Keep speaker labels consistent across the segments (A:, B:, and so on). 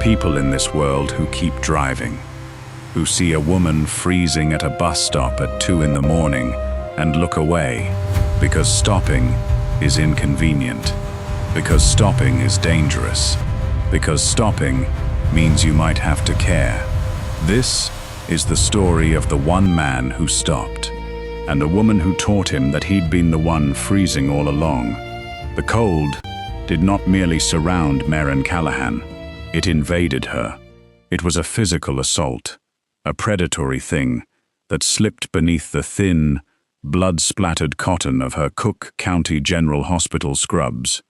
A: people in this world who keep driving, who see a woman freezing at a bus stop at 2 in the morning and look away, because stopping is inconvenient, because stopping is dangerous, because stopping means you might have to care. This is the story of the one man who stopped, and a woman who taught him that he'd been the one freezing all along. The cold did not merely surround Maren Callahan, it invaded her. It was a physical assault, a predatory thing that slipped beneath the thin, blood-splattered cotton of her Cook County General Hospital scrubs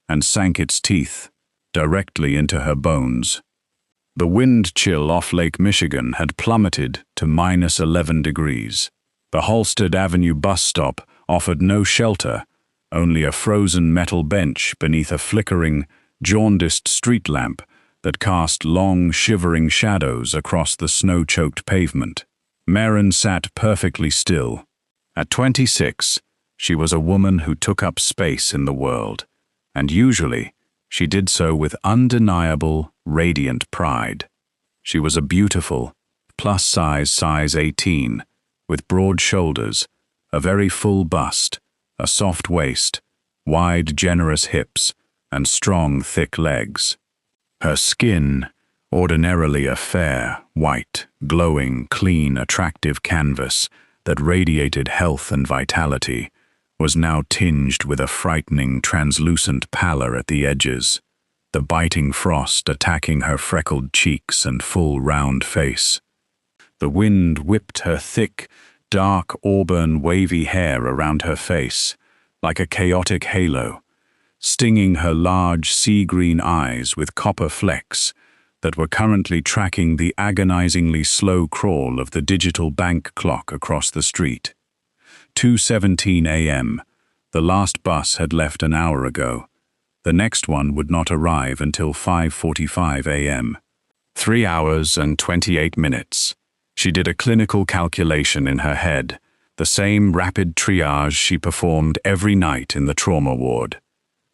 A: and sank its teeth directly into her bones. The wind chill off Lake Michigan had plummeted to -11 degrees. The Halstead Avenue bus stop offered no shelter, only a frozen metal bench beneath a flickering, jaundiced street lamp that cast long, shivering shadows across the snow-choked pavement. Maren sat perfectly still. At 26, she was a woman who took up space in the world, and usually she did so with undeniable, radiant pride. She was a beautiful, plus-size size 18, with broad shoulders, a very full bust, a soft waist, wide, generous hips, and strong, thick legs. Her skin, ordinarily a fair, white, glowing, clean, attractive canvas that radiated health and vitality, was now tinged with a frightening, translucent pallor at the edges, the biting frost attacking her freckled cheeks and full, round face. The wind whipped her thick, dark, auburn, wavy hair around her face, like a chaotic halo, stinging her large sea-green eyes with copper flecks that were currently tracking the agonizingly slow crawl of the digital bank clock across the street. 2:17 a.m. The last bus had left an hour ago. The next one would not arrive until 5:45 a.m. 3 hours and 28 minutes. She did a clinical calculation in her head, the same rapid triage she performed every night in the trauma ward.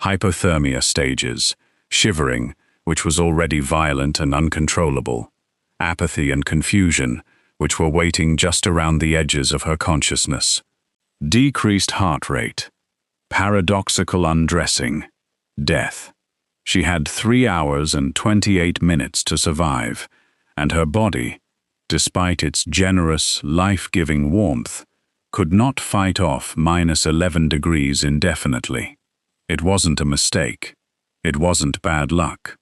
A: Hypothermia stages, shivering, which was already violent and uncontrollable, apathy and confusion, which were waiting just around the edges of her consciousness, decreased heart rate, paradoxical undressing, death. She had 3 hours and 28 minutes to survive, and her body, despite its generous, life-giving warmth, could not fight off -11 degrees indefinitely. It wasn't a mistake. It wasn't bad luck.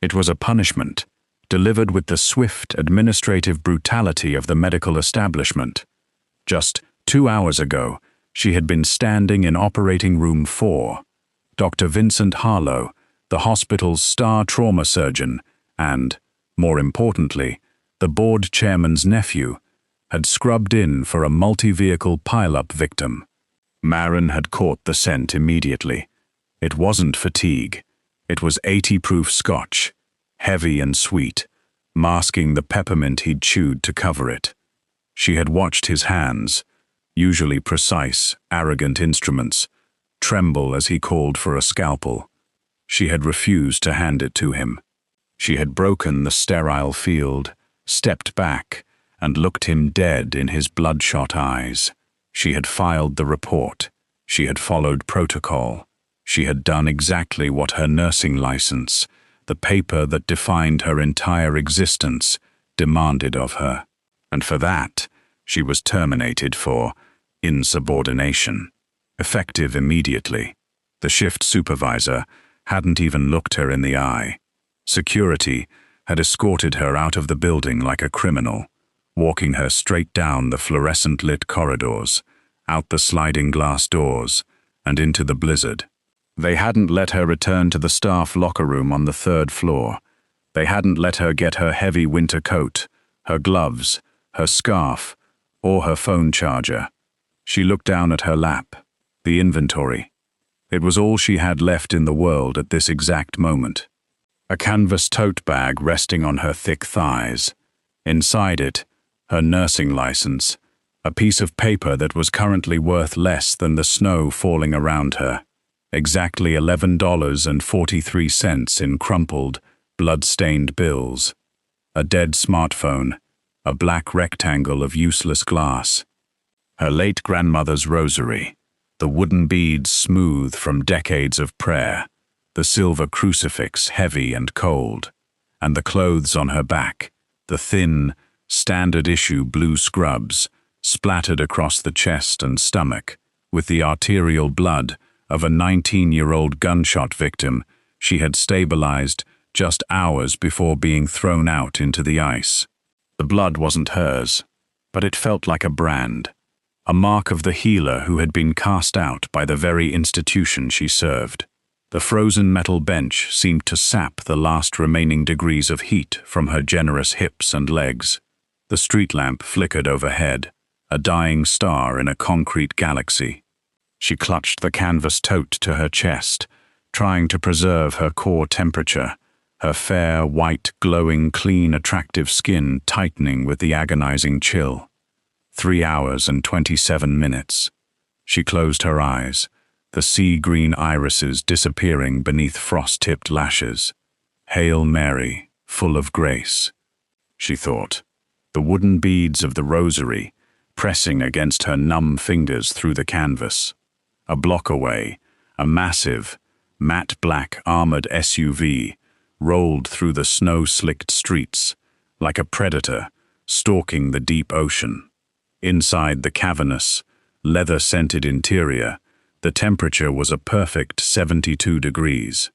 A: It was a punishment, delivered with the swift administrative brutality of the medical establishment. Just 2 hours ago, she had been standing in operating room 4. Dr. Vincent Harlow, the hospital's star trauma surgeon, and, more importantly, the board chairman's nephew, had scrubbed in for a multi-vehicle pile-up victim. Maren had caught the scent immediately. It wasn't fatigue. It was 80-proof scotch, heavy and sweet, masking the peppermint he'd chewed to cover it. She had watched his hands, usually precise, arrogant instruments, tremble as he called for a scalpel. She had refused to hand it to him. She had broken the sterile field, stepped back, and looked him dead in his bloodshot eyes. She had filed the report. She had followed protocol. She had done exactly what her nursing license, the paper that defined her entire existence, demanded of her. And for that, she was terminated for insubordination, effective immediately. The shift supervisor hadn't even looked her in the eye. Security had escorted her out of the building like a criminal, walking her straight down the fluorescent-lit corridors, out the sliding glass doors, and into the blizzard. They hadn't let her return to the staff locker room on the 3rd floor. They hadn't let her get her heavy winter coat, her gloves, her scarf, or her phone charger. She looked down at her lap, the inventory. It was all she had left in the world at this exact moment. A canvas tote bag resting on her thick thighs. Inside it, her nursing license, a piece of paper that was currently worth less than the snow falling around her. Exactly $11.43 in crumpled, blood-stained bills, a dead smartphone, a black rectangle of useless glass. Her late grandmother's rosary, the wooden beads smooth from decades of prayer, the silver crucifix heavy and cold, and the clothes on her back, the thin, standard-issue blue scrubs, splattered across the chest and stomach, with the arterial blood of a 19-year-old gunshot victim she had stabilized just hours before being thrown out into the ice. The blood wasn't hers, but it felt like a brand, a mark of the healer who had been cast out by the very institution she served. The frozen metal bench seemed to sap the last remaining degrees of heat from her generous hips and legs. The street lamp flickered overhead, a dying star in a concrete galaxy. She clutched the canvas tote to her chest, trying to preserve her core temperature, her fair, white, glowing, clean, attractive skin tightening with the agonizing chill. 3 hours and 27 minutes. She closed her eyes, the sea-green irises disappearing beneath frost-tipped lashes. Hail Mary, full of grace, she thought, the wooden beads of the rosary pressing against her numb fingers through the canvas. A block away, a massive, matte black armored SUV rolled through the snow-slicked streets, like a predator stalking the deep ocean. Inside the cavernous, leather-scented interior, the temperature was a perfect 72 degrees.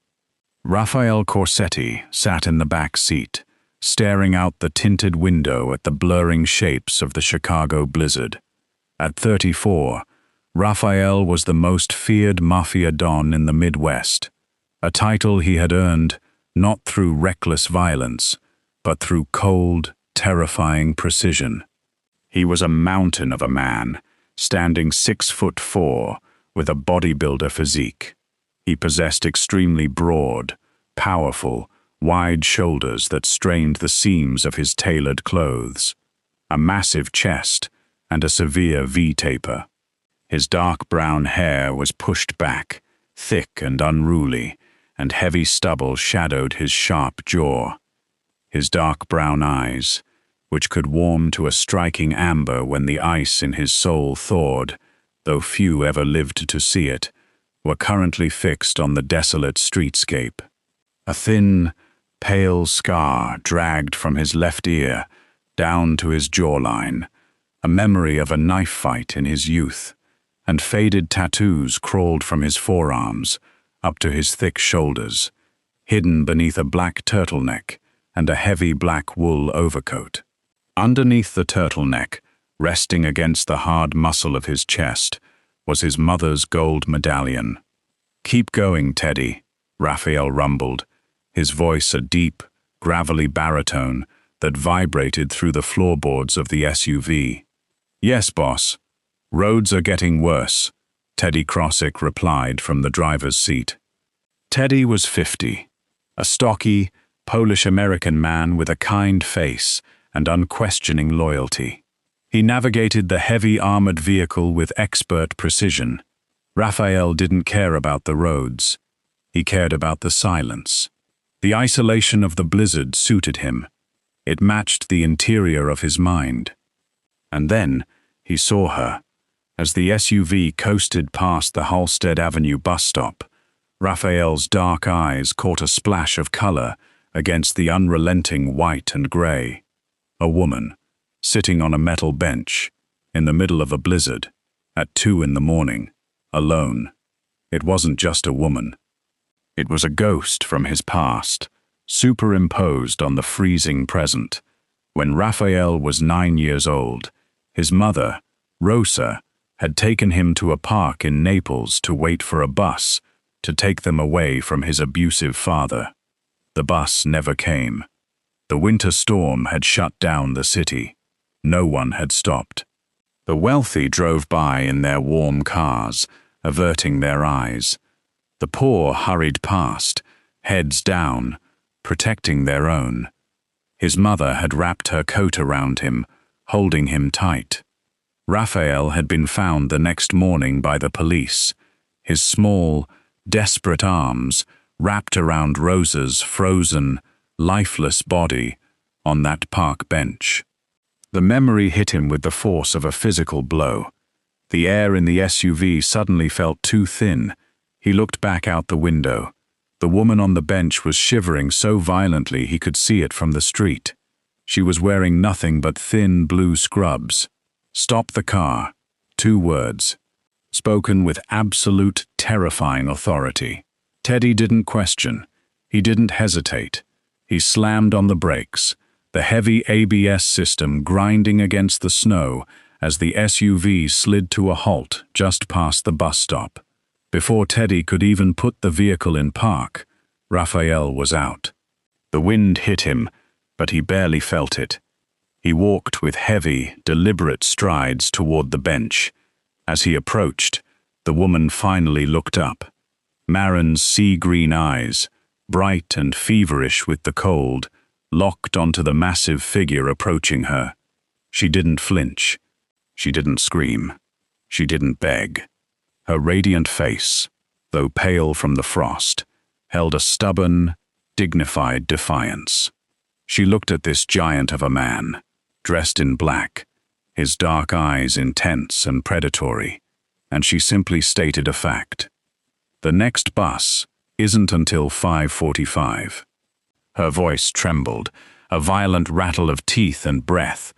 A: Raphael Corsetti sat in the back seat, staring out the tinted window at the blurring shapes of the Chicago blizzard. At 34, Raphael was the most feared Mafia don in the Midwest, a title he had earned not through reckless violence, but through cold, terrifying precision. He was a mountain of a man, standing 6'4", with a bodybuilder physique. He possessed extremely broad, powerful, wide shoulders that strained the seams of his tailored clothes, a massive chest, and a severe V-taper. His dark brown hair was pushed back, thick and unruly, and heavy stubble shadowed his sharp jaw. His dark brown eyes, which could warm to a striking amber when the ice in his soul thawed, though few ever lived to see it, were currently fixed on the desolate streetscape. A thin, pale scar dragged from his left ear down to his jawline, a memory of a knife fight in his youth, and faded tattoos crawled from his forearms up to his thick shoulders, hidden beneath a black turtleneck and a heavy black wool overcoat. Underneath the turtleneck, resting against the hard muscle of his chest, was his mother's gold medallion. "Keep going, Teddy," Raphael rumbled, his voice a deep, gravelly baritone that vibrated through the floorboards of the SUV. "Yes, boss. Roads are getting worse," Teddy Krossick replied from the driver's seat. Teddy was 50, a stocky, Polish-American man with a kind face and unquestioning loyalty. He navigated the heavy armored vehicle with expert precision. Raphael didn't care about the roads. He cared about the silence. The isolation of the blizzard suited him. It matched the interior of his mind. And then he saw her. As the SUV coasted past the Halstead Avenue bus stop, Raphael's dark eyes caught a splash of color against the unrelenting white and gray. A woman, sitting on a metal bench, in the middle of a blizzard, at 2 in the morning, alone. It wasn't just a woman. It was a ghost from his past, superimposed on the freezing present. When Raphael was 9 years old, his mother, Rosa, had taken him to a park in Naples to wait for a bus to take them away from his abusive father. The bus never came. The winter storm had shut down the city. No one had stopped. The wealthy drove by in their warm cars, averting their eyes. The poor hurried past, heads down, protecting their own. His mother had wrapped her coat around him, holding him tight. Raphael had been found the next morning by the police, his small, desperate arms wrapped around Rosa's frozen, lifeless body on that park bench. The memory hit him with the force of a physical blow. The air in the SUV suddenly felt too thin. He looked back out the window. The woman on the bench was shivering so violently he could see it from the street. She was wearing nothing but thin blue scrubs. "Stop the car." 2 words, spoken with absolute terrifying authority. Teddy didn't question. He didn't hesitate. He slammed on the brakes, the heavy ABS system grinding against the snow as the SUV slid to a halt just past the bus stop. Before Teddy could even put the vehicle in park, Raphael was out. The wind hit him, but he barely felt it. He walked with heavy, deliberate strides toward the bench. As he approached, the woman finally looked up. Maren's sea-green eyes, bright and feverish with the cold, locked onto the massive figure approaching her. She didn't flinch. She didn't scream. She didn't beg. Her radiant face, though pale from the frost, held a stubborn, dignified defiance. She looked at this giant of a man, dressed in black, his dark eyes intense and predatory, and she simply stated a fact. "The next bus isn't until 5:45. Her voice trembled, a violent rattle of teeth and breath,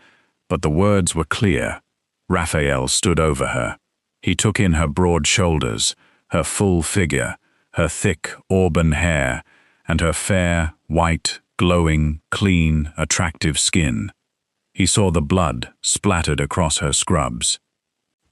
A: but the words were clear. Raphael stood over her. He took in her broad shoulders, her full figure, her thick auburn hair, and her fair, white, glowing, clean, attractive skin. He saw the blood splattered across her scrubs.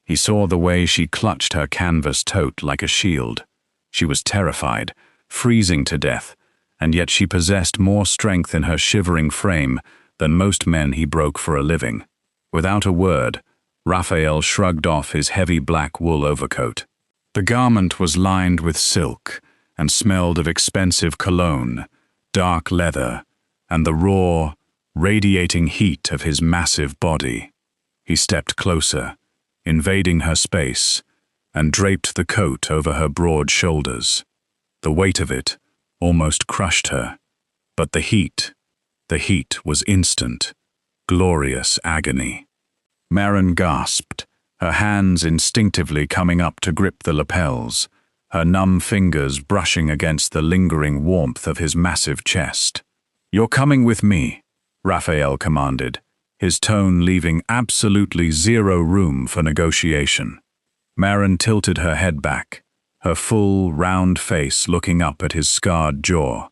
A: He saw the way she clutched her canvas tote like a shield. She was terrified, freezing to death, and yet she possessed more strength in her shivering frame than most men he broke for a living. Without a word, Raphael shrugged off his heavy black wool overcoat. The garment was lined with silk and smelled of expensive cologne, dark leather, and the raw, radiating heat of his massive body. He stepped closer, invading her space, and draped the coat over her broad shoulders. The weight of it almost crushed her, but the heat was instant, glorious agony. Maren gasped, her hands instinctively coming up to grip the lapels, her numb fingers brushing against the lingering warmth of his massive chest. "You're coming with me," Raphael commanded, his tone leaving absolutely zero room for negotiation. Maren tilted her head back, her full, round face looking up at his scarred jaw.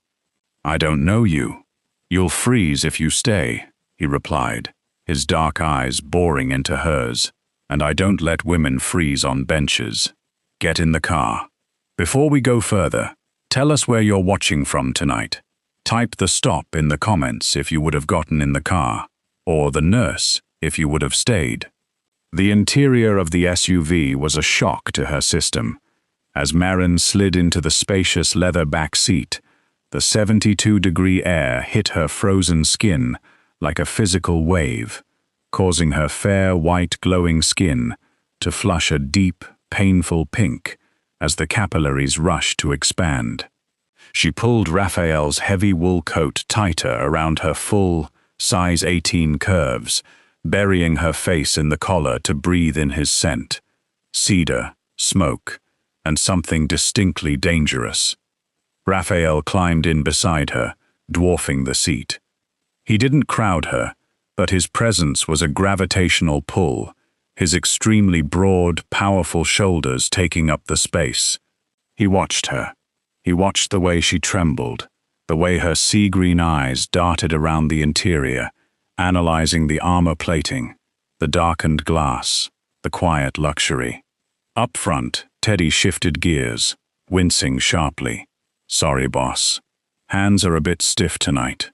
A: "I don't know you. You'll freeze if you stay," he replied, his dark eyes boring into hers. "And I don't let women freeze on benches. Get in the car. Before we go further, tell us where you're watching from tonight. Type the stop in the comments if you would have gotten in the car, or the nurse if you would have stayed." The interior of the SUV was a shock to her system. As Maren slid into the spacious leather back seat, the 72-degree air hit her frozen skin like a physical wave, causing her fair, white, glowing skin to flush a deep, painful pink as the capillaries rushed to expand. She pulled Raphael's heavy wool coat tighter around her full, size 18 curves, burying her face in the collar to breathe in his scent. Cedar, smoke, and something distinctly dangerous. Raphael climbed in beside her, dwarfing the seat. He didn't crowd her, but his presence was a gravitational pull, his extremely broad, powerful shoulders taking up the space. He watched her. He watched the way she trembled, the way her sea-green eyes darted around the interior, analyzing the armor plating, the darkened glass, the quiet luxury. Up front, Teddy shifted gears, wincing sharply. "Sorry, boss. Hands are a bit stiff tonight."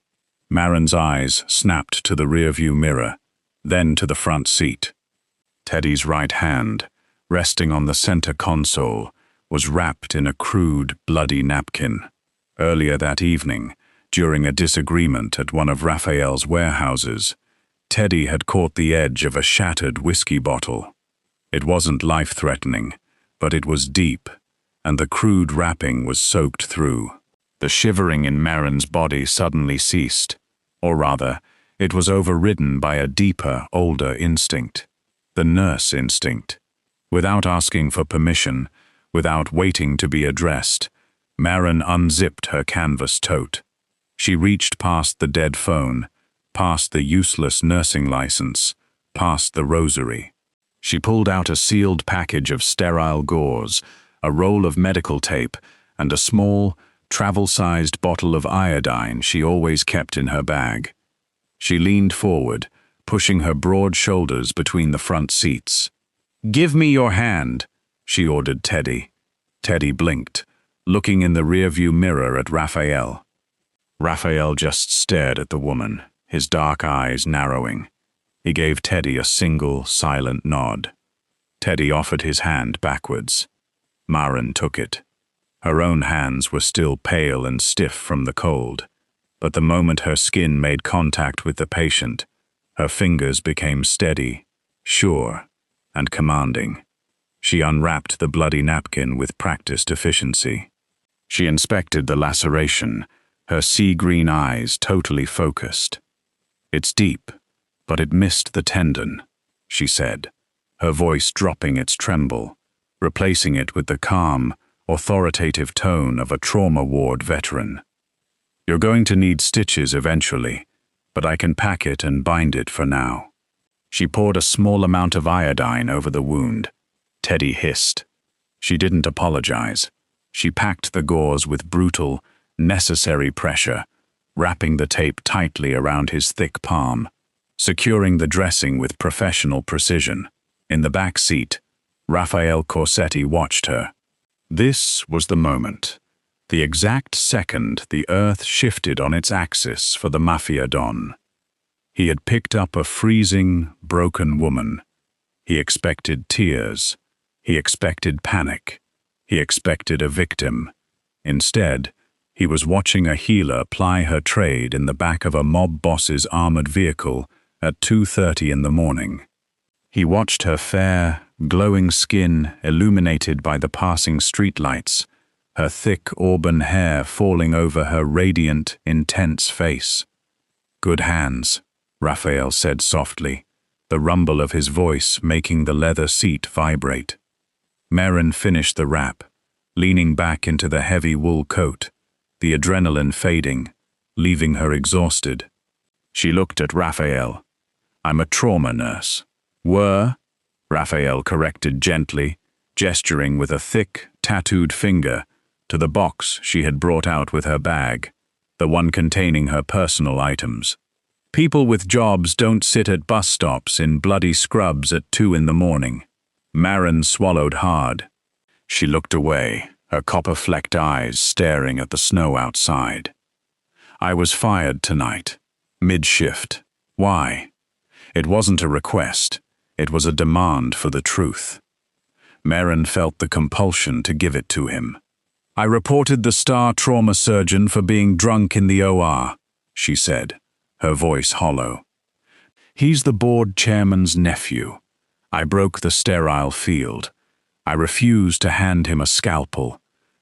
A: Maren's eyes snapped to the rearview mirror, then to the front seat. Teddy's right hand, resting on the center console, was wrapped in a crude, bloody napkin. Earlier that evening, during a disagreement at one of Raphael's warehouses, Teddy had caught the edge of a shattered whiskey bottle. It wasn't life-threatening, but it was deep, and the crude wrapping was soaked through. The shivering in Marin's body suddenly ceased, or rather, it was overridden by a deeper, older instinct, the nurse instinct. Without asking for permission, without waiting to be addressed, Marin unzipped her canvas tote. She reached past the dead phone, past the useless nursing license, past the rosary. She pulled out a sealed package of sterile gauze, a roll of medical tape, and a small, travel-sized bottle of iodine she always kept in her bag. She leaned forward, pushing her broad shoulders between the front seats. "Give me your hand," she ordered Teddy. Teddy blinked, looking in the rearview mirror at Raphael. Raphael just stared at the woman, his dark eyes narrowing. He gave Teddy a single, silent nod. Teddy offered his hand backwards. Marin took it. Her own hands were still pale and stiff from the cold, but the moment her skin made contact with the patient, her fingers became steady, sure, and commanding. She unwrapped the bloody napkin with practiced efficiency. She inspected the laceration, her sea-green eyes totally focused. "It's deep, but it missed the tendon," she said, her voice dropping its tremble, replacing it with the calm, authoritative tone of a trauma ward veteran. "You're going to need stitches eventually, but I can pack it and bind it for now." She poured a small amount of iodine over the wound. Teddy hissed. She didn't apologize. She packed the gauze with brutal, necessary pressure, wrapping the tape tightly around his thick palm, securing the dressing with professional precision. In the back seat, Raphael Corsetti watched her. This was the moment, the exact second the earth shifted on its axis for the Mafia Don. He had picked up a freezing, broken woman. He expected tears. He expected panic. He expected a victim. Instead, he was watching a healer ply her trade in the back of a mob boss's armored vehicle at 2:30 in the morning. He watched her fair, glowing skin illuminated by the passing streetlights, her thick auburn hair falling over her radiant, intense face. "Good hands," Raphael said softly, the rumble of his voice making the leather seat vibrate. Marin finished the wrap, leaning back into the heavy wool coat, the adrenaline fading, leaving her exhausted. She looked at Raphael. "I'm a trauma nurse." "Were?" Raphael corrected gently, gesturing with a thick, tattooed finger to the box she had brought out with her bag, the one containing her personal items. "People with jobs don't sit at bus stops in bloody scrubs at 2 in the morning." Marin swallowed hard. She looked away, her copper-flecked eyes staring at the snow outside. "I was fired tonight, mid-shift. Why?" It wasn't a request. It was a demand for the truth. Marin felt the compulsion to give it to him. "I reported the star trauma surgeon for being drunk in the OR," she said, her voice hollow. "He's the board chairman's nephew. I broke the sterile field. I refused to hand him a scalpel.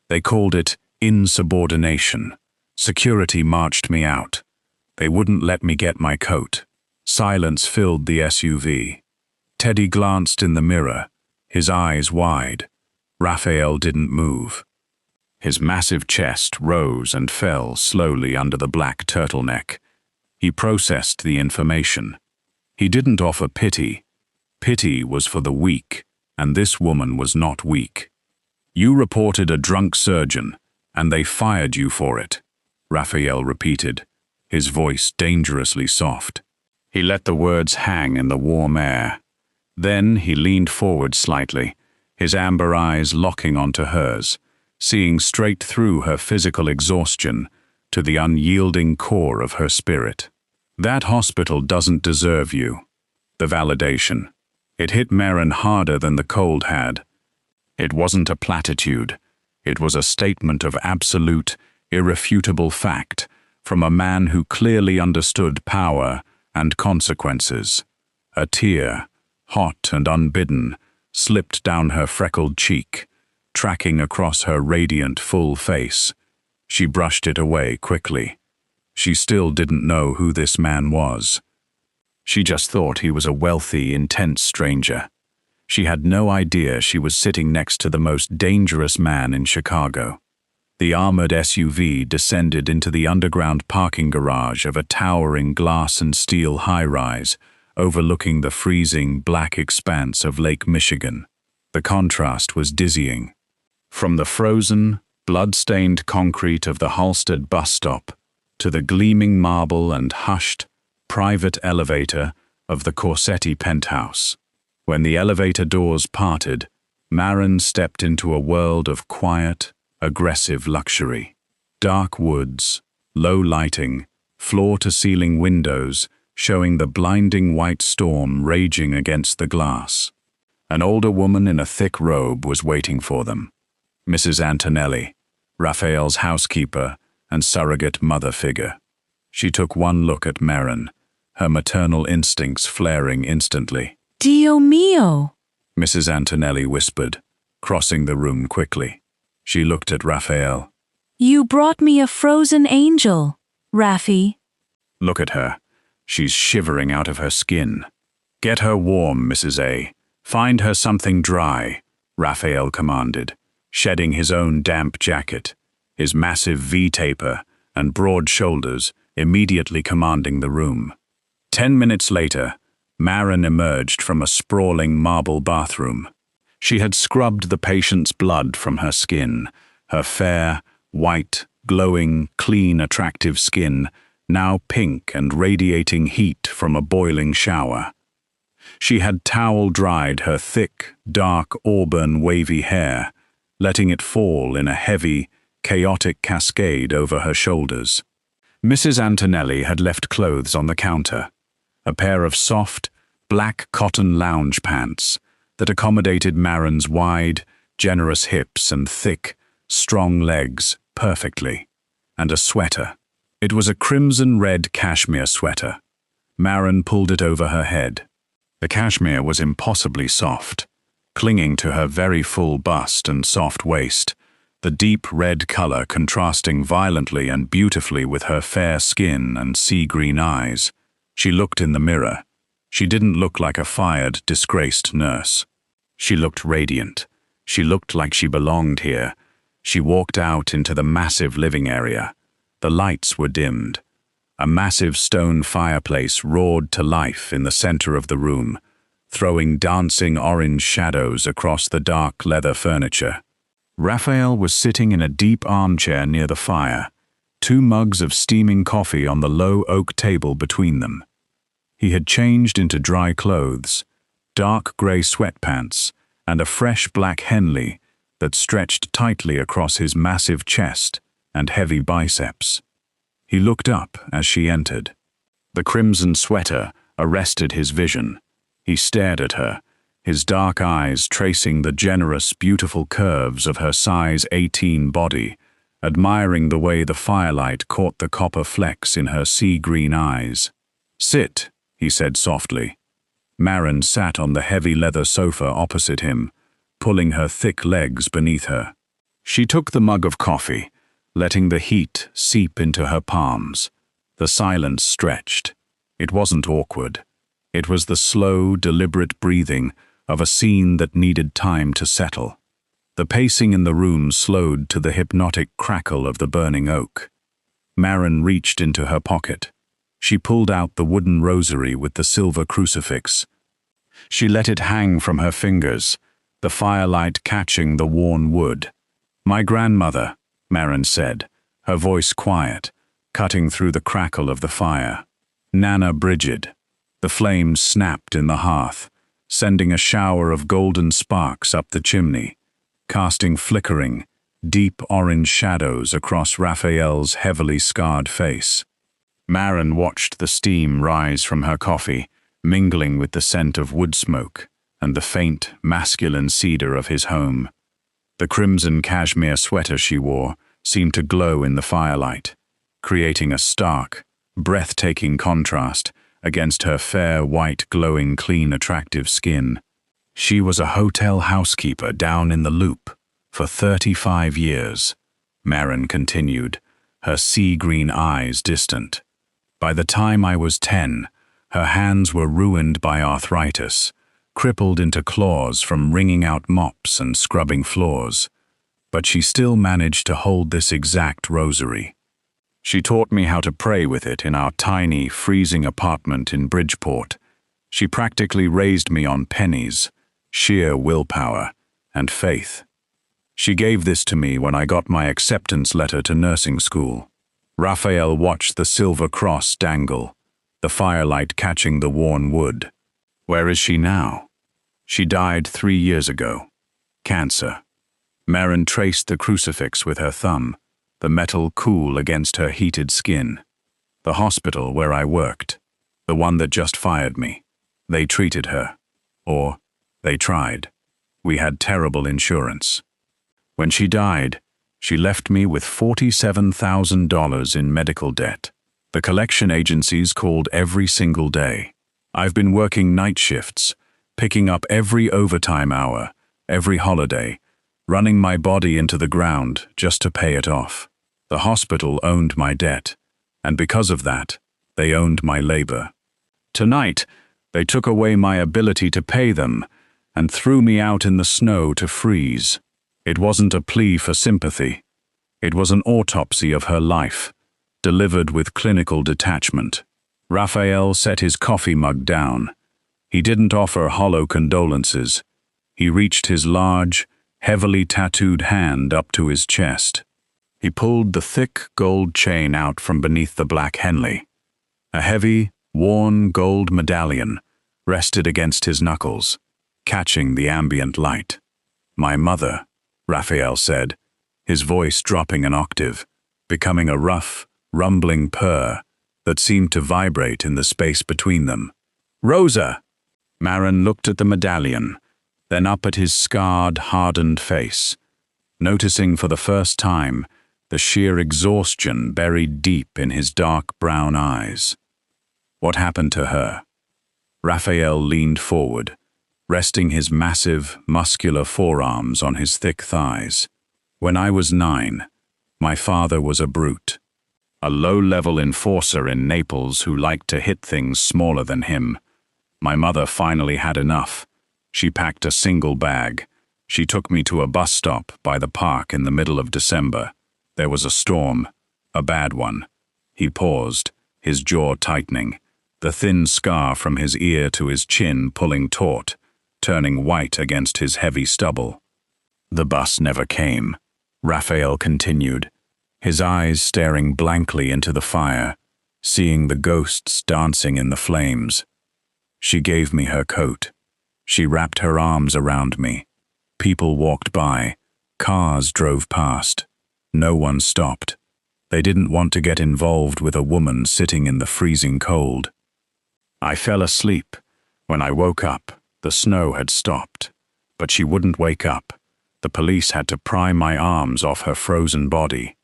A: They called it insubordination. Security marched me out. They wouldn't let me get my coat." Silence filled the SUV. Teddy glanced in the mirror, his eyes wide. Raphael didn't move. His massive chest rose and fell slowly under the black turtleneck. He processed the information. He didn't offer pity. Pity was for the weak, and this woman was not weak. "You reported a drunk surgeon, and they fired you for it," Raphael repeated, his voice dangerously soft. He let the words hang in the warm air. Then he leaned forward slightly, his amber eyes locking onto hers, seeing straight through her physical exhaustion to the unyielding core of her spirit. "That hospital doesn't deserve you." The validation. It hit Marin harder than the cold had. It wasn't a platitude. It was a statement of absolute, irrefutable fact from a man who clearly understood power and consequences. A tear, hot and unbidden, slipped down her freckled cheek, tracking across her radiant full face. She brushed it away quickly. She still didn't know who this man was. She just thought he was a wealthy, intense stranger. She had no idea she was sitting next to the most dangerous man in Chicago. The armored SUV descended into the underground parking garage of a towering glass and steel high-rise, overlooking the freezing, black expanse of Lake Michigan. The contrast was dizzying. From the frozen, blood-stained concrete of the Halstead bus stop to the gleaming marble and hushed, private elevator of the Corsetti penthouse. When the elevator doors parted, Maren stepped into a world of quiet, aggressive luxury. Dark woods, low lighting, floor-to-ceiling windows showing the blinding white storm raging against the glass. An older woman in a thick robe was waiting for them. Mrs. Antonelli, Raphael's housekeeper and surrogate mother figure. She took one look at Maren, her maternal instincts flaring instantly.
B: Dio mio!
A: Mrs. Antonelli whispered, crossing the room quickly. She looked at Raphael.
B: You brought me a frozen angel, Raffi.
A: Look at her. She's shivering out of her skin. Get her warm, Mrs. A. Find her something dry, Raphael commanded, shedding his own damp jacket, his massive V-taper and broad shoulders immediately commanding the room. 10 minutes later, Maren emerged from a sprawling marble bathroom. She had scrubbed the patient's blood from her skin, her fair, white, glowing, clean, attractive skin, now pink and radiating heat from a boiling shower. She had towel-dried her thick, dark, auburn, wavy hair, letting it fall in a heavy, chaotic cascade over her shoulders. Mrs. Antonelli had left clothes on the counter, a pair of soft, black cotton lounge pants that accommodated Maren's wide, generous hips and thick, strong legs perfectly, and a sweater. It was a crimson-red cashmere sweater. Maren pulled it over her head. The cashmere was impossibly soft, clinging to her very full bust and soft waist, the deep red color contrasting violently and beautifully with her fair skin and sea-green eyes. She looked in the mirror. She didn't look like a fired, disgraced nurse. She looked radiant. She looked like she belonged here. She walked out into the massive living area. The lights were dimmed. A massive stone fireplace roared to life in the center of the room, throwing dancing orange shadows across the dark leather furniture. Raphael was sitting in a deep armchair near the fire, 2 mugs of steaming coffee on the low oak table between them. He had changed into dry clothes, dark gray sweatpants, and a fresh black Henley that stretched tightly across his massive chest and heavy biceps. He looked up as she entered. The crimson sweater arrested his vision. He stared at her, his dark eyes tracing the generous, beautiful curves of her size 18 body, admiring the way the firelight caught the copper flecks in her sea-green eyes. "Sit," he said softly. Maren sat on the heavy leather sofa opposite him, pulling her thick legs beneath her. She took the mug of coffee, letting the heat seep into her palms. The silence stretched. It wasn't awkward. It was the slow, deliberate breathing of a scene that needed time to settle. The pacing in the room slowed to the hypnotic crackle of the burning oak. Maren reached into her pocket. She pulled out the wooden rosary with the silver crucifix. She let it hang from her fingers, the firelight catching the worn wood. "My grandmother," Maren said, her voice quiet, cutting through the crackle of the fire. "Nana Brigid." The flames snapped in the hearth, sending a shower of golden sparks up the chimney, casting flickering, deep orange shadows across Raphael's heavily scarred face. Maren watched the steam rise from her coffee, mingling with the scent of wood smoke and the faint, masculine cedar of his home. The crimson cashmere sweater she wore seemed to glow in the firelight, creating a stark, breathtaking contrast against her fair, white, glowing, clean, attractive skin. She was a hotel housekeeper down in the Loop for 35 years. Marin continued, her sea-green eyes distant. By the time I was 10, her hands were ruined by arthritis, crippled into claws from wringing out mops and scrubbing floors. But she still managed to hold this exact rosary. She taught me how to pray with it in our tiny, freezing apartment in Bridgeport. She practically raised me on pennies, sheer willpower, and faith. She gave this to me when I got my acceptance letter to nursing school. Raphael watched the silver cross dangle, the firelight catching the worn wood. Where is she now? She died 3 years ago. Cancer. Marin traced the crucifix with her thumb, the metal cool against her heated skin. The hospital where I worked, the one that just fired me. They treated her. Or, they tried. We had terrible insurance. When she died, she left me with $47,000 in medical debt. The collection agencies called every single day. I've been working night shifts, picking up every overtime hour, every holiday, running my body into the ground just to pay it off. The hospital owned my debt, and because of that, they owned my labor. Tonight, they took away my ability to pay them and threw me out in the snow to freeze. It wasn't a plea for sympathy. It was an autopsy of her life, delivered with clinical detachment. Raphael set his coffee mug down. He didn't offer hollow condolences. He reached his large, heavily tattooed hand up to his chest. He pulled the thick gold chain out from beneath the black Henley. A heavy, worn gold medallion rested against his knuckles, catching the ambient light. "My mother," Raphael said, his voice dropping an octave, becoming a rough, rumbling purr that seemed to vibrate in the space between them. "Rosa!" Marin looked at the medallion, then up at his scarred, hardened face, noticing for the first time the sheer exhaustion buried deep in his dark brown eyes. What happened to her? Raphael leaned forward, resting his massive, muscular forearms on his thick thighs. "When I was 9, my father was a brute. A low-level enforcer in Naples who liked to hit things smaller than him. My mother finally had enough. She packed a single bag. She took me to a bus stop by the park in the middle of December. There was a storm, a bad one." He paused, his jaw tightening, the thin scar from his ear to his chin pulling taut, turning white against his heavy stubble. "The bus never came," Raphael continued, his eyes staring blankly into the fire, seeing the ghosts dancing in the flames. "She gave me her coat. She wrapped her arms around me. People walked by. Cars drove past. No one stopped. They didn't want to get involved with a woman sitting in the freezing cold. I fell asleep. When I woke up, the snow had stopped. But she wouldn't wake up. The police had to pry my arms off her frozen body."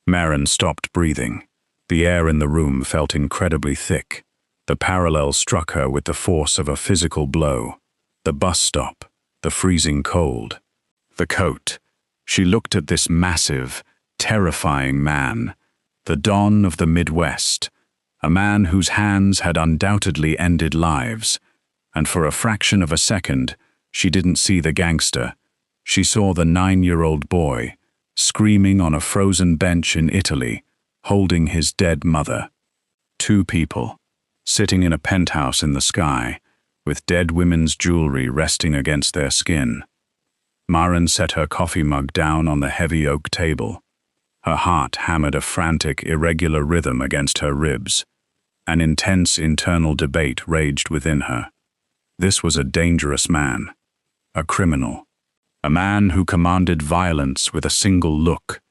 A: Marin stopped breathing. The air in the room felt incredibly thick. The parallel struck her with the force of a physical blow. The bus stop, the freezing cold, the coat. She looked at this massive, terrifying man, the Don of the Midwest, a man whose hands had undoubtedly ended lives, and for a fraction of a second, she didn't see the gangster. She saw the 9-year-old boy, screaming on a frozen bench in Italy, holding his dead mother. 2 people, sitting in a penthouse in the sky, with dead women's jewelry resting against their skin. Marin set her coffee mug down on the heavy oak table. Her heart hammered a frantic, irregular rhythm against her ribs. An intense internal debate raged within her. This was a dangerous man, a criminal, a man who commanded violence with a single look.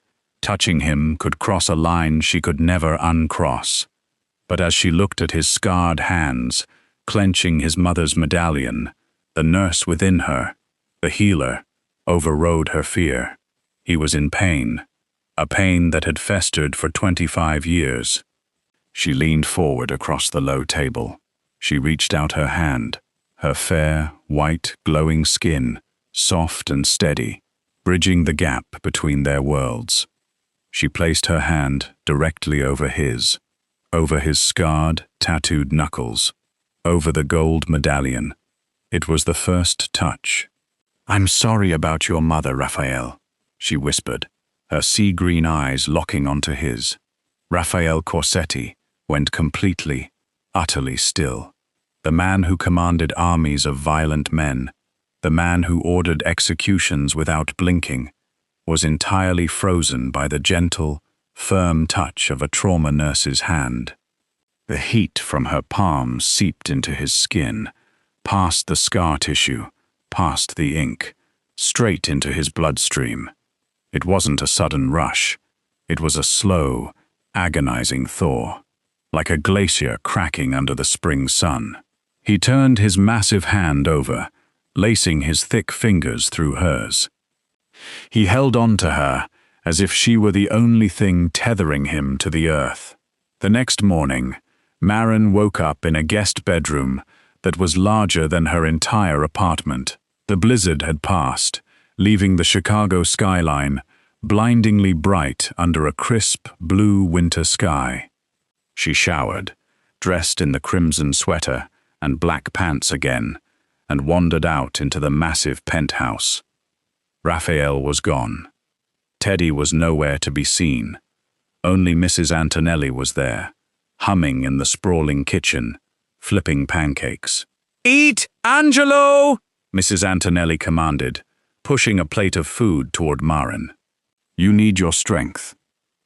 A: Touching him could cross a line she could never uncross. But as she looked at his scarred hands, clenching his mother's medallion, the nurse within her, the healer, overrode her fear. He was in pain, a pain that had festered for 25 years. She leaned forward across the low table. She reached out her hand, her fair, white, glowing skin, soft and steady, bridging the gap between their worlds. She placed her hand directly over his scarred, tattooed knuckles, over the gold medallion. It was the first touch. "I'm sorry about your mother, Raphael," she whispered, her sea-green eyes locking onto his. Raphael Corsetti went completely, utterly still. The man who commanded armies of violent men, the man who ordered executions without blinking, was entirely frozen by the gentle, firm touch of a trauma nurse's hand. The heat from her palms seeped into his skin, past the scar tissue, past the ink, straight into his bloodstream. It wasn't a sudden rush. It was a slow, agonizing thaw, like a glacier cracking under the spring sun. He turned his massive hand over, lacing his thick fingers through hers. He held on to her as if she were the only thing tethering him to the earth. The next morning, Maren woke up in a guest bedroom that was larger than her entire apartment. The blizzard had passed, leaving the Chicago skyline blindingly bright under a crisp, blue winter sky. She showered, dressed in the crimson sweater and black pants again, and wandered out into the massive penthouse. Raphael was gone. Teddy was nowhere to be seen. Only Mrs. Antonelli was there, humming in the sprawling kitchen, flipping pancakes. "Eat, Angelo!" Mrs. Antonelli commanded, pushing a plate of food toward Maren. "You need your strength.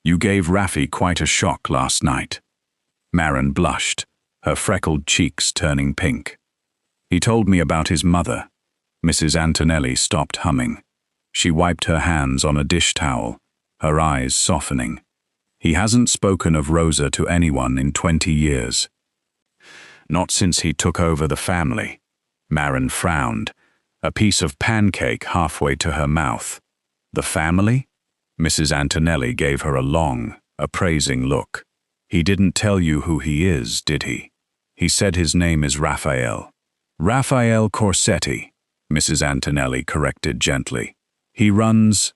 A: You gave Raffi quite a shock last night." Maren blushed, her freckled cheeks turning pink. "He told me about his mother." Mrs. Antonelli stopped humming. She wiped her hands on a dish towel, her eyes softening. "He hasn't spoken of Rosa to anyone in 20 years. Not since he took over the family." Maren frowned, a piece of pancake halfway to her mouth. "The family?" Mrs. Antonelli gave her a long, appraising look. "He didn't tell you who he is, did he? He said his name is Raphael." "Raphael Corsetti," Mrs. Antonelli corrected gently. "He runs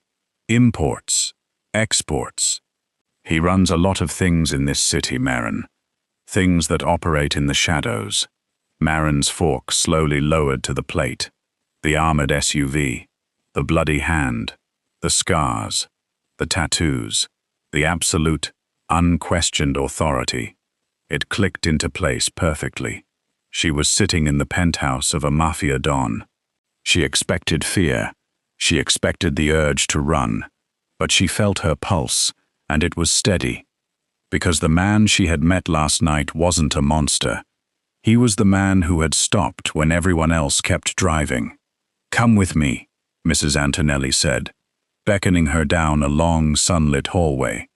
A: imports, exports. He runs a lot of things in this city, Maren. Things that operate in the shadows." Maren's fork slowly lowered to the plate. The armored SUV, the bloody hand, the scars, the tattoos, the absolute, unquestioned authority. It clicked into place perfectly. She was sitting in the penthouse of a Mafia don. She expected fear. She expected the urge to run. But she felt her pulse, and it was steady. Because the man she had met last night wasn't a monster. He was the man who had stopped when everyone else kept driving. "Come with me," Mrs. Antonelli said, beckoning her down a long, sunlit hallway.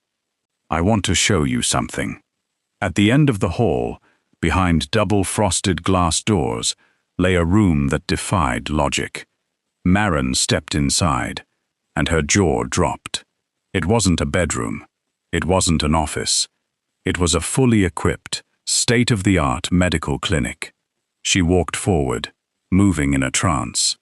A: "I want to show you something." At the end of the hall, behind double-frosted glass doors, lay a room that defied logic. Maren stepped inside, and her jaw dropped. It wasn't a bedroom. It wasn't an office. It was a fully equipped, state-of-the-art medical clinic. She walked forward, moving in a trance.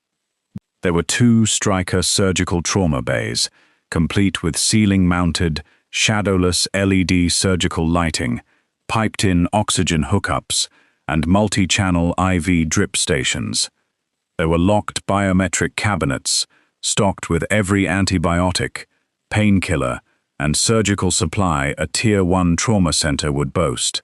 A: There were 2 Stryker surgical trauma bays, complete with ceiling-mounted, shadowless LED surgical lighting, piped-in oxygen hookups, and multi-channel IV drip stations. There were locked biometric cabinets, stocked with every antibiotic, painkiller, and surgical supply a Tier 1 trauma center would boast.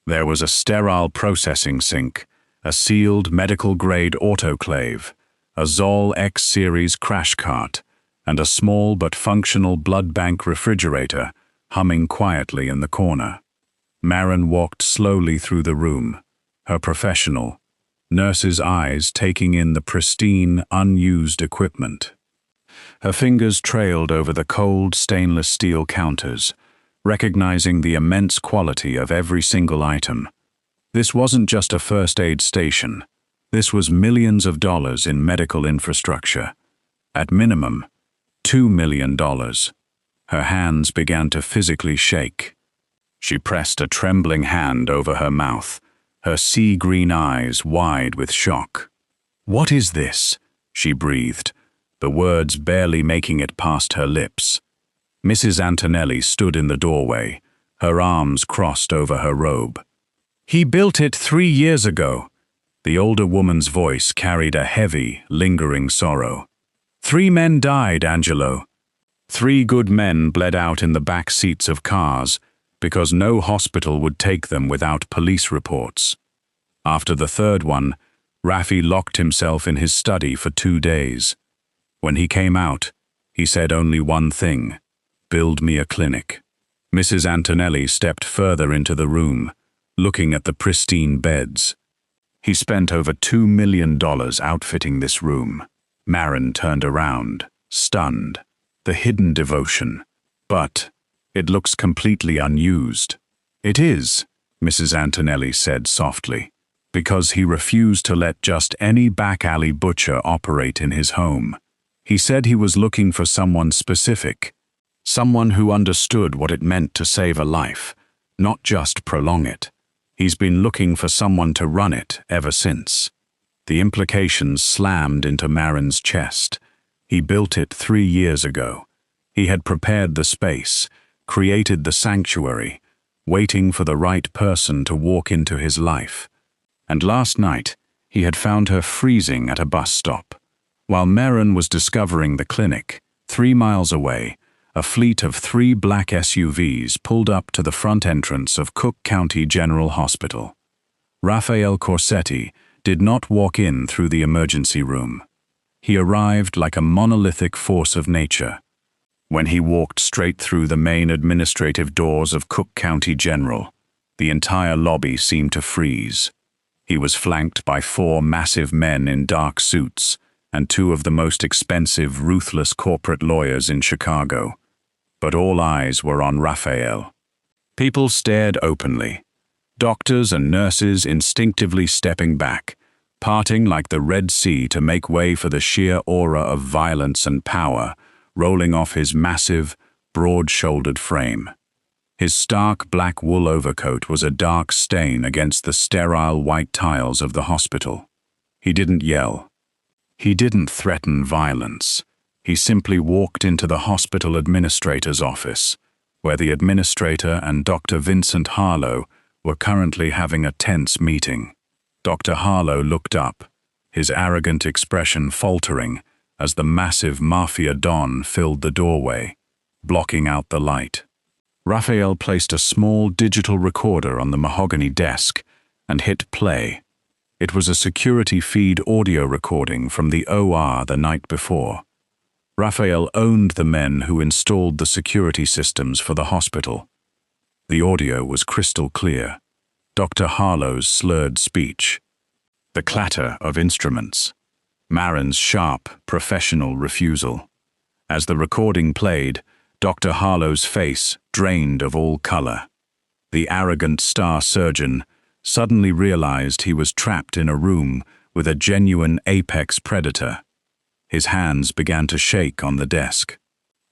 A: There was a sterile processing sink, a sealed medical-grade autoclave, a Zoll X Series crash cart, and a small but functional blood bank refrigerator humming quietly in the corner. Maren walked slowly through the room, her professional, nurse's eyes taking in the pristine, unused equipment. Her fingers trailed over the cold stainless steel counters, recognizing the immense quality of every single item. This wasn't just a first aid station. This was millions of dollars in medical infrastructure. At minimum, $2 million. Her hands began to physically shake. She pressed a trembling hand over her mouth, her sea-green eyes wide with shock. "What is this?" she breathed, the words barely making it past her lips. Mrs. Antonelli stood in the doorway, her arms crossed over her robe. "He built it 3 years ago." The older woman's voice carried a heavy, lingering sorrow. "3 men died, Angelo. 3 good men bled out in the back seats of cars because no hospital would take them without police reports. After the 3rd one, Raffi locked himself in his study for 2 days. When he came out, he said only one thing: build me a clinic." Mrs. Antonelli stepped further into the room, looking at the pristine beds. "He spent over $2 million outfitting this room." Marin turned around, stunned. The hidden devotion. "But it looks completely unused." "It is," Mrs. Antonelli said softly, "because he refused to let just any back-alley butcher operate in his home. He said he was looking for someone specific, someone who understood what it meant to save a life, not just prolong it. He's been looking for someone to run it ever since." The implications slammed into Marin's chest. He built it 3 years ago. He had prepared the space, created the sanctuary, waiting for the right person to walk into his life. And last night, he had found her freezing at a bus stop. While Marin was discovering the clinic, 3 miles away, a fleet of 3 black SUVs pulled up to the front entrance of Cook County General Hospital. Raphael Corsetti did not walk in through the emergency room. He arrived like a monolithic force of nature. When he walked straight through the main administrative doors of Cook County General, the entire lobby seemed to freeze. He was flanked by 4 massive men in dark suits and 2 of the most expensive, ruthless corporate lawyers in Chicago. But all eyes were on Raphael. People stared openly. Doctors and nurses instinctively stepping back, parting like the Red Sea to make way for the sheer aura of violence and power rolling off his massive, broad-shouldered frame. His stark black wool overcoat was a dark stain against the sterile white tiles of the hospital. He didn't yell. He didn't threaten violence. He simply walked into the hospital administrator's office, where the administrator and Dr. Vincent Harlow were currently having a tense meeting. Dr. Harlow looked up, his arrogant expression faltering as the massive Mafia Don filled the doorway, blocking out the light. Raphael placed a small digital recorder on the mahogany desk and hit play. It was a security feed audio recording from the OR the night before. Raphael owned the men who installed the security systems for the hospital. The audio was crystal clear. Dr. Harlow's slurred speech, the clatter of instruments, Marin's sharp, professional refusal. As the recording played, Dr. Harlow's face drained of all color. The arrogant star surgeon suddenly realized he was trapped in a room with a genuine apex predator. His hands began to shake on the desk.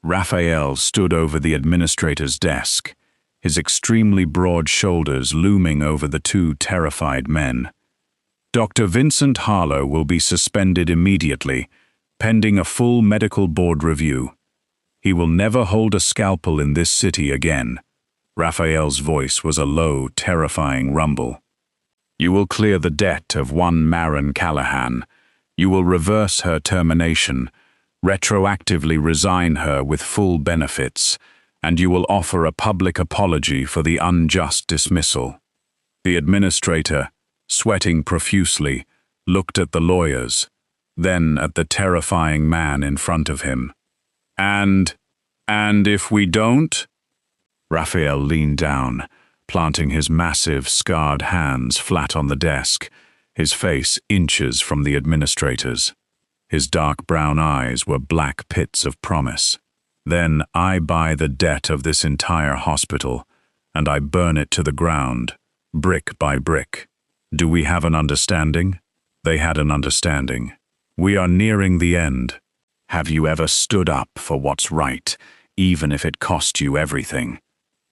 A: Raphael stood over the administrator's desk, his extremely broad shoulders looming over the 2 terrified men. "Dr. Vincent Harlow will be suspended immediately, pending a full medical board review. He will never hold a scalpel in this city again." Raphael's voice was a low, terrifying rumble. "You will clear the debt of one Marin Callahan. You will reverse her termination, retroactively resign her with full benefits, and you will offer a public apology for the unjust dismissal." The administrator, sweating profusely, looked at the lawyers, then at the terrifying man in front of him. And if we don't?" Raphael leaned down, planting his massive, scarred hands flat on the desk, his face inches from the administrator's. His dark brown eyes were black pits of promise. "Then I buy the debt of this entire hospital, and I burn it to the ground, brick by brick. Do we have an understanding?" They had an understanding. "We are nearing the end. Have you ever stood up for what's right, even if it cost you everything?"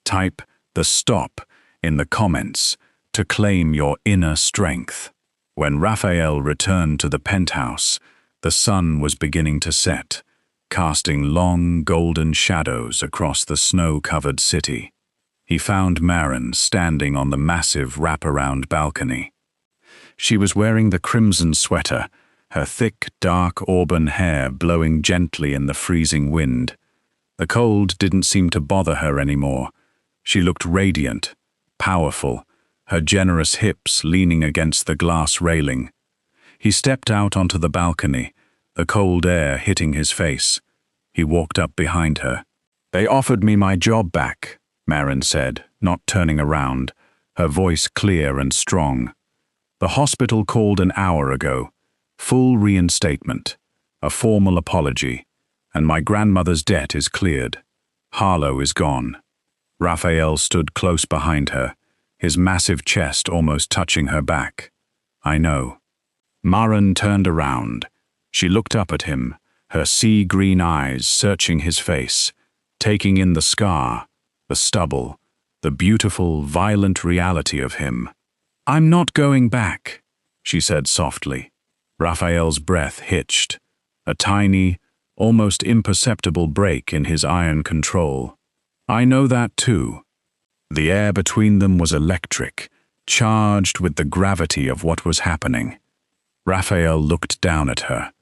A: Type the stop in the comments to claim your inner strength. When Raphael returned to the penthouse, the sun was beginning to set. casting long, golden shadows across the snow-covered city. He found Maren standing on the massive wraparound balcony. She was wearing the crimson sweater, her thick, dark auburn hair blowing gently in the freezing wind. The cold didn't seem to bother her anymore. She looked radiant, powerful, her generous hips leaning against the glass railing. He stepped out onto the balcony, the cold air hitting his face. He walked up behind her. "They offered me my job back," Maren said, not turning around, her voice clear and strong. "The hospital called an hour ago. Full reinstatement, a formal apology, and my grandmother's debt is cleared. Harlow is gone." Raphael stood close behind her, his massive chest almost touching her back. "I know." Maren turned around. She looked up at him, her sea-green eyes searching his face, taking in the scar, the stubble, the beautiful, violent reality of him. "I'm not going back," she said softly. Raphael's breath hitched, a tiny, almost imperceptible break in his iron control. "I know that too." The air between them was electric, charged with the gravity of what was happening. Raphael looked down at her.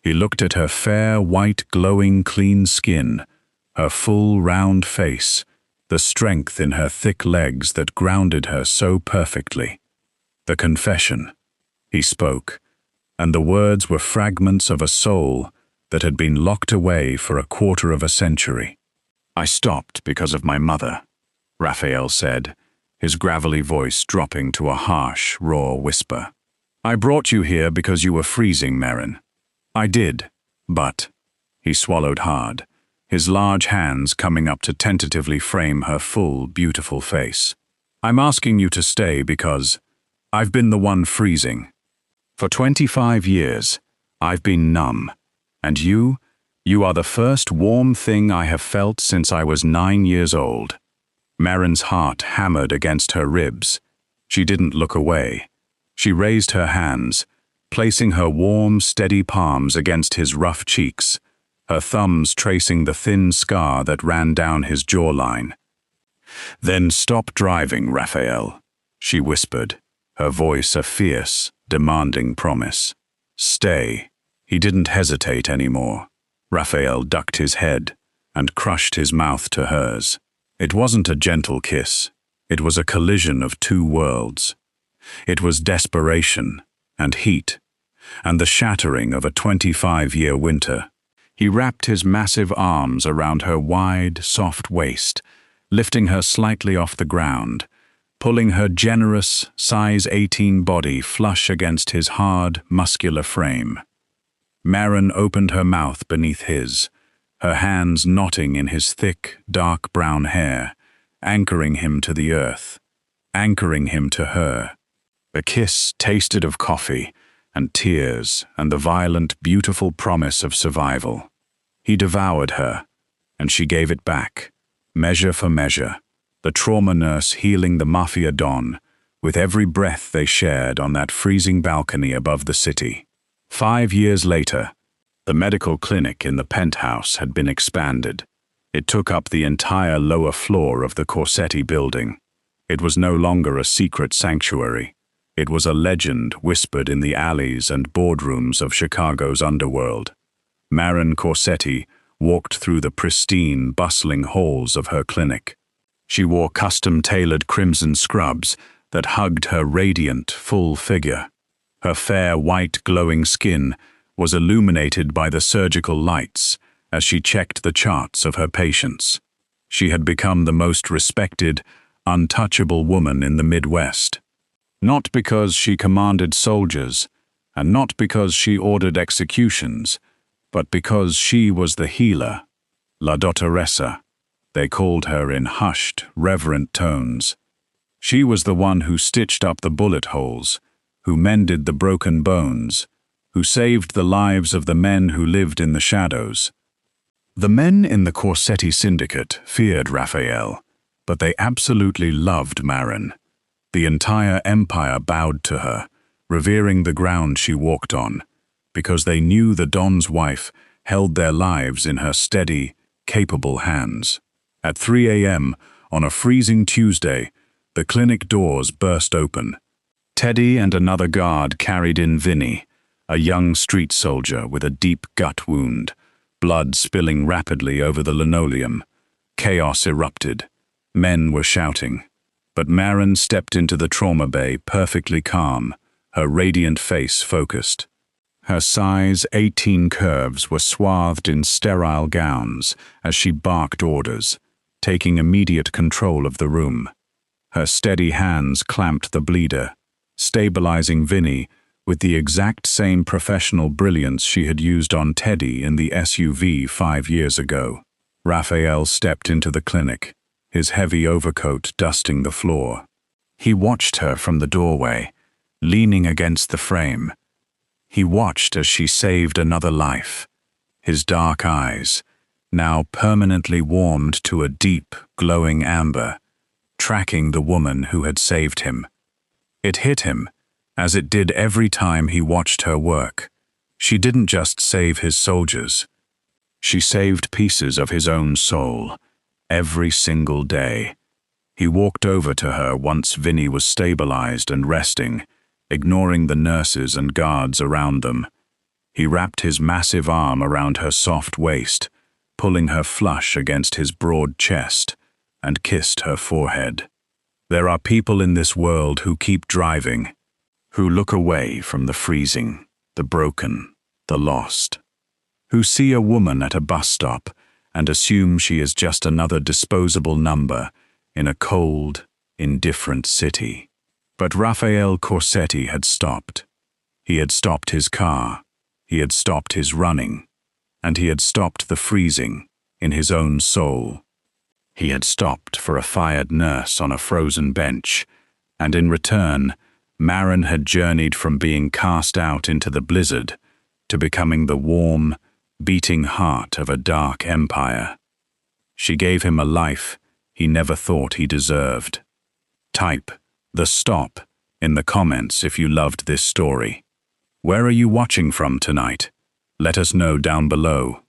A: He looked at her fair, white, glowing, clean skin, her full, round face, the strength in her thick legs that grounded her so perfectly. "The confession," he spoke, and the words were fragments of a soul that had been locked away for a quarter of a century. "I stopped because of my mother," Raphael said, his gravelly voice dropping to a harsh, raw whisper. "I brought you here because you were freezing, Maren. I did, but—" He swallowed hard, his large hands coming up to tentatively frame her full, beautiful face. "I'm asking you to stay because I've been the one freezing. For 25 years, I've been numb, and you are the first warm thing I have felt since I was 9 years old." Maren's heart hammered against her ribs. She didn't look away. She raised her hands, placing her warm, steady palms against his rough cheeks, her thumbs tracing the thin scar that ran down his jawline. "Then stop driving, Raphael," she whispered, her voice a fierce, demanding promise. "Stay." He didn't hesitate anymore. Raphael ducked his head and crushed his mouth to hers. It wasn't a gentle kiss. It was a collision of two worlds. It was desperation and heat, and the shattering of a 25-year winter. He wrapped his massive arms around her wide, soft waist, lifting her slightly off the ground, pulling her generous, size 18 body flush against his hard, muscular frame. Maren opened her mouth beneath his, her hands knotting in his thick, dark brown hair, anchoring him to the earth, anchoring him to her. The kiss tasted of coffee and tears and the violent, beautiful promise of survival. He devoured her, and she gave it back, measure for measure, the trauma nurse healing the Mafia don with every breath they shared on that freezing balcony above the city. 5 years later, the medical clinic in the penthouse had been expanded. It took up the entire lower floor of the Corsetti building. It was no longer a secret sanctuary. It was a legend whispered in the alleys and boardrooms of Chicago's underworld. Maren Corsetti walked through the pristine, bustling halls of her clinic. She wore custom-tailored crimson scrubs that hugged her radiant, full figure. Her fair, white, glowing skin was illuminated by the surgical lights as she checked the charts of her patients. She had become the most respected, untouchable woman in the Midwest. Not because she commanded soldiers, and not because she ordered executions, but because she was the healer, La Dottoressa. They called her in hushed, reverent tones. She was the one who stitched up the bullet holes, who mended the broken bones, who saved the lives of the men who lived in the shadows. The men in the Corsetti syndicate feared Raphael, but they absolutely loved Maren. The entire empire bowed to her, revering the ground she walked on, because they knew the Don's wife held their lives in her steady, capable hands. At 3 a.m. on a freezing Tuesday, the clinic doors burst open. Teddy and another guard carried in Vinny, a young street soldier with a deep gut wound, blood spilling rapidly over the linoleum. Chaos erupted. Men were shouting. But Maren stepped into the trauma bay perfectly calm, her radiant face focused. Her size 18 curves were swathed in sterile gowns as she barked orders, taking immediate control of the room. Her steady hands clamped the bleeder, stabilizing Vinny with the exact same professional brilliance she had used on Teddy in the SUV 5 years ago. Raphael stepped into the clinic, his heavy overcoat dusting the floor. He watched her from the doorway, leaning against the frame. He watched as she saved another life, his dark eyes, now permanently warmed to a deep, glowing amber, tracking the woman who had saved him. It hit him, as it did every time he watched her work. She didn't just save his soldiers. She saved pieces of his own soul, every single day. He walked over to her once Vinny was stabilized and resting, ignoring the nurses and guards around them. He wrapped his massive arm around her soft waist, pulling her flush against his broad chest, and kissed her forehead. There are people in this world who keep driving, who look away from the freezing, the broken, the lost, who see a woman at a bus stop and assume she is just another disposable number in a cold, indifferent city. But Raphael Corsetti had stopped. He had stopped his car, he had stopped his running, and he had stopped the freezing in his own soul. He had stopped for a fired nurse on a frozen bench, and in return, Maren had journeyed from being cast out into the blizzard to becoming the warm, beating heart of a dark empire. She gave him a life he never thought he deserved. Type the stop in the comments if you loved this story. Where are you watching from tonight? Let us know down below.